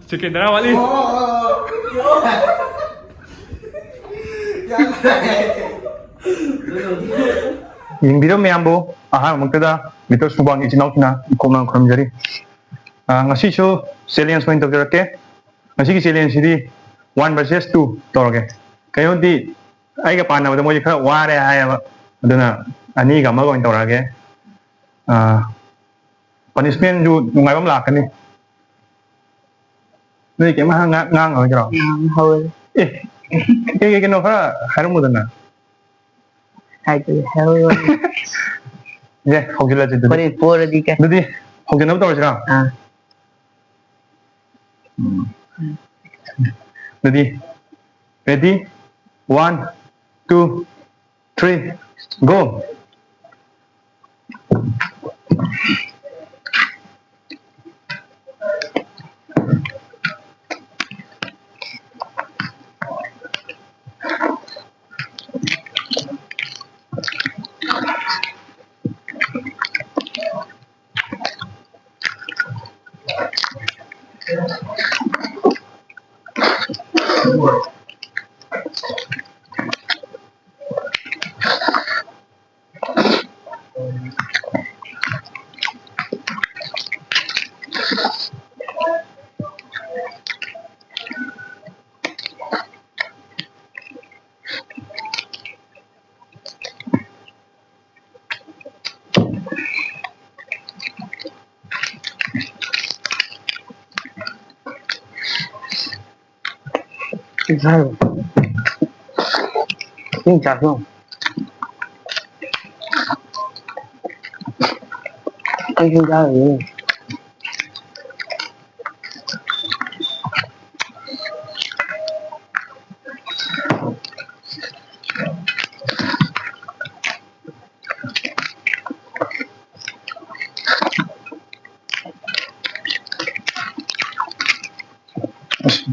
Sekian dah awak ni. ꯌꯦꯡꯕꯤꯔꯣ ꯃꯌꯥꯝꯕꯨ ꯑꯍꯥꯟꯕꯃꯛꯇꯗ metre ꯁꯨꯕꯥꯡꯒꯤ ꯏꯆꯤꯟ ꯏꯅꯥꯎꯁꯤꯡꯅ ꯀꯣꯝꯅ ꯈꯨꯔꯨꯝꯖꯔꯤ ꯉꯁꯤꯁꯨ ꯆꯦꯂꯦꯟꯖ ꯑꯣꯏꯅ ꯇꯧꯖꯔꯛꯀꯦ ꯉꯁꯤꯒꯤ ꯆꯦꯂꯦꯟꯖꯁꯤꯗꯤ 1 vs 2 ꯇꯧꯔꯒꯦ ꯀꯩꯅꯣꯗꯤ ꯑꯩꯒ ꯄꯥꯟꯅꯕꯗ ꯃꯣꯏꯁꯦ ꯈꯔ ꯋꯥꯔꯦ ꯍꯥꯏꯌꯦꯕ ꯑꯗꯨꯅ ꯑꯅꯤꯒ ꯑꯃꯒ ꯑꯣꯏꯅ ꯇꯧꯔꯛꯑꯒꯦ ꯄꯅꯤꯁꯃꯦꯟꯁꯨ ꯅꯨꯡꯉꯥꯏꯕ ꯑꯃ ꯂꯥꯛꯀꯅꯤ ꯅꯣꯏ ꯀꯩꯝ ꯉꯥꯡꯉꯔꯣꯏꯗ꯭ꯔꯣ ꯑꯦ ꯀꯩꯅꯣ ꯈꯔ ꯍꯥꯏꯔꯝꯃꯨꯗꯅ ꯍꯧꯖꯤꯜꯂꯁꯤ ꯑꯗꯨꯗꯤ ꯍꯧꯖꯤꯟꯅꯕ ꯇꯧꯔꯁꯤꯔꯣ ꯑꯗꯨꯗꯤ ready 1 2 3 GO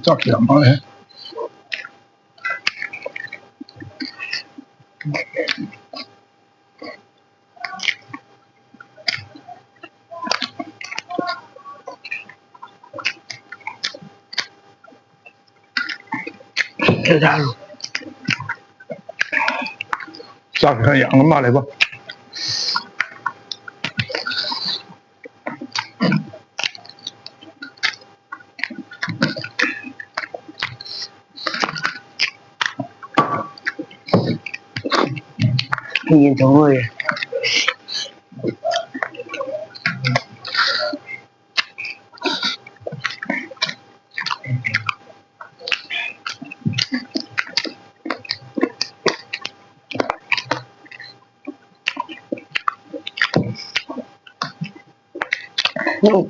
Talk to you, Chắc là dạng mà lại không? Nhìn chỗ người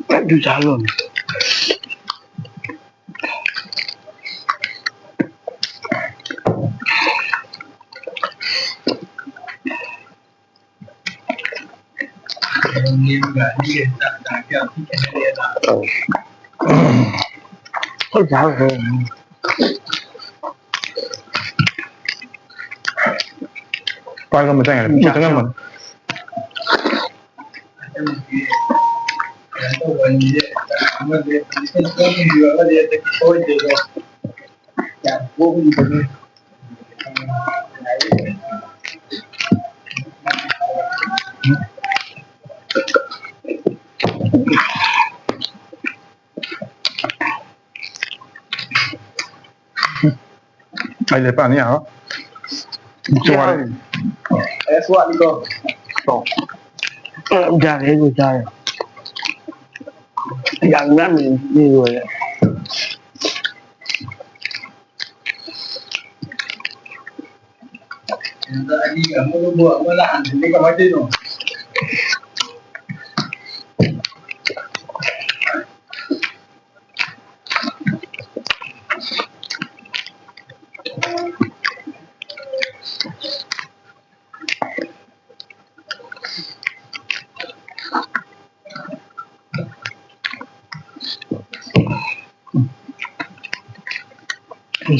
Bạn chú cháu luôn Ôi cháu rồi Coi con mình xem này, chắc chắn mình Đây là bạn nhá. Chua đi. Es buat ni kau. Jangan itu saya. Jangan ni rồi. Anh đi ở mua buat mua lạn thì cái cái gì rồi.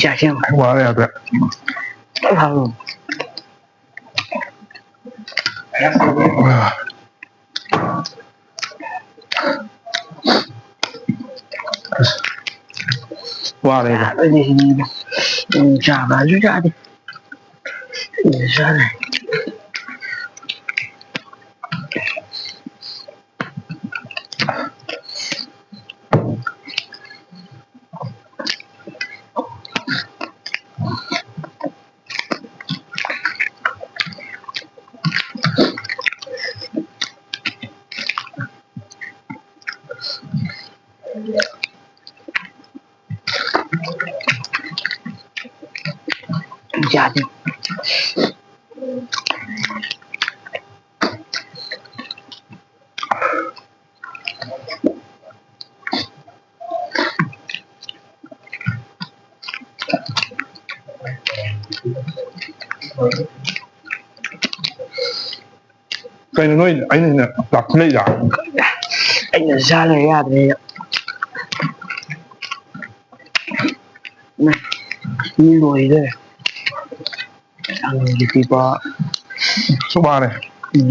Dạ xem Anh quá đẹp đấy. không Wareega. Chả chú chả đi. Sao này? Chả đi. Cái nói anh này đặt lấy giả. Anh là sao này ra thì này như rồi đây ăn gì thì có Số 3 này.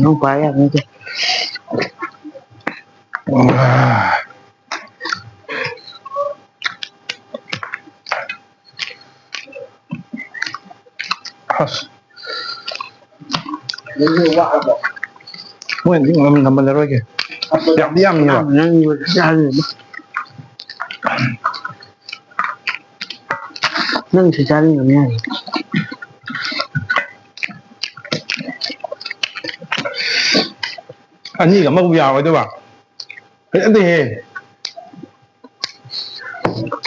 không phải ăn như thế Ủa anh cũng làm rồi kìa. Đẹp đi ăn nhiều. nó như ra rồi nó sẽ ra đi làm nha Anh gì cả mà vào ấy tôi bảo. Thế thì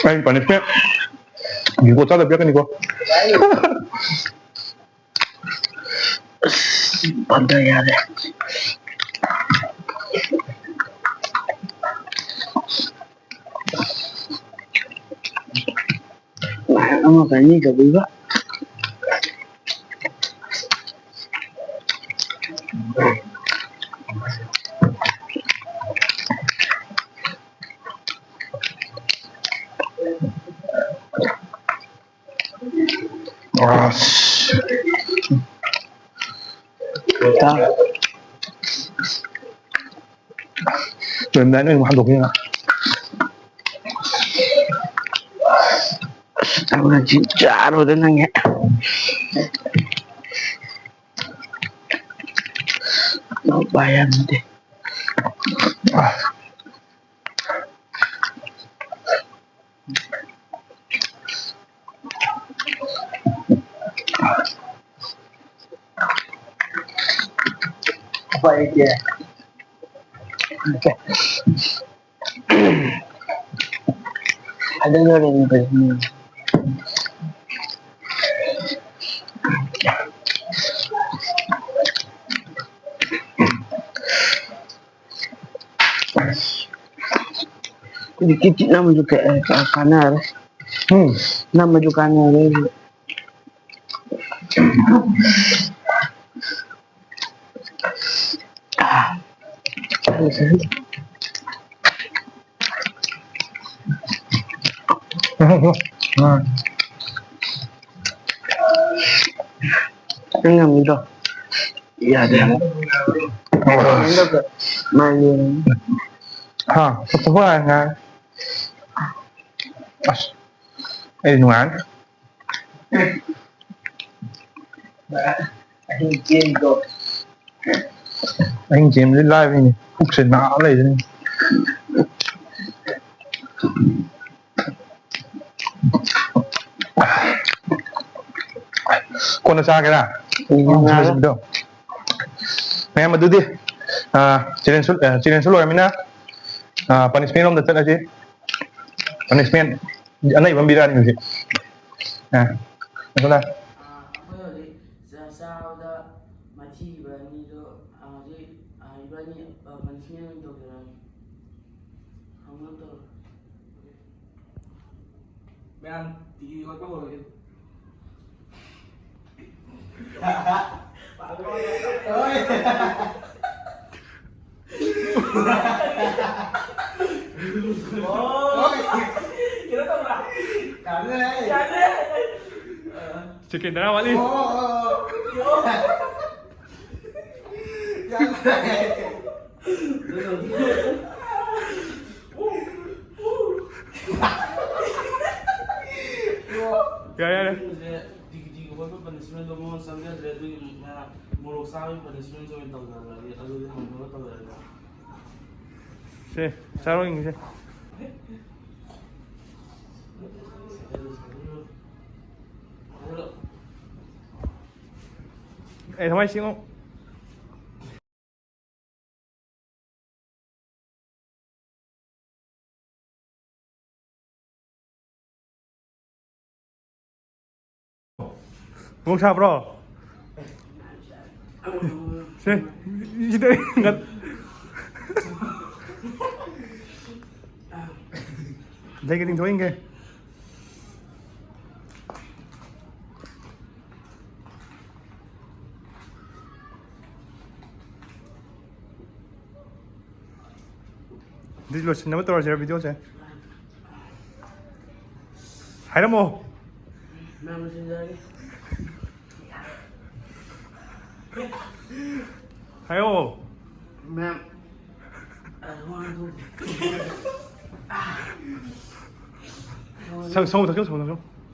anh còn phép. Ibu kota tapi kan ibu. Pandai ada. Nah, makanya gak bisa. Wah. Tahu. Lần đấy mình ăn được như nào? Tahu là chín chả rồi đến anh ấy. Nó bài ăn đi. Vậy kìa. Okay. Ada nggak yang begini? Dikit nama juga kanar. Nama juga kanar. Anh làm gì rồi? Dạ đẹp. Anh đâu rồi? Mai liền. Ha, betul lah kan. Nuan. Anh chiên rồi. Anh chém lên live này, phúc sẽ não này đây. Con nó xa cái nào? Không sao đâu. Mày em mà đưa đi. Chilen solo ya mina. Punishment om datang aja. Punishment. Anak ibang bira ni mesti. Ano na? Ako yun, sa da machi ibani do ibani punishment do kira. Hanggang to. Bạn thì có rồi. Kira tao là cảm ơn Chicken dah awak ni. 야야야. 디기디기 ꯈꯣꯠꯄ ꯄꯅꯤꯁꯃꯦꯟꯗꯣ ꯃꯉꯣꯟ ꯆꯪꯖꯗ꯭ꯔꯦ ꯑꯗꯨꯒꯤ ꯃꯣꯔꯣꯛ ꯆꯥꯕꯒꯤ ꯄꯅꯤꯁꯃꯦꯟꯁꯨ ꯑꯣꯏꯅ ꯇꯧꯖꯔꯒꯦ ꯑꯗꯨꯗꯤ ꯍꯪꯅꯕ ꯇꯧꯖꯔꯒꯦ 세, 자롱이 이제. 에, 정말 싱어. 뭐 잡으러? 세, 이제 가. Take it into Inge. Đi lột xin nó mới tôi ra video chứ. Hay lắm mô. Ma'am, sincerely. Hay ô. Ma'am, I want to. 성우 덕정 성우 덕정.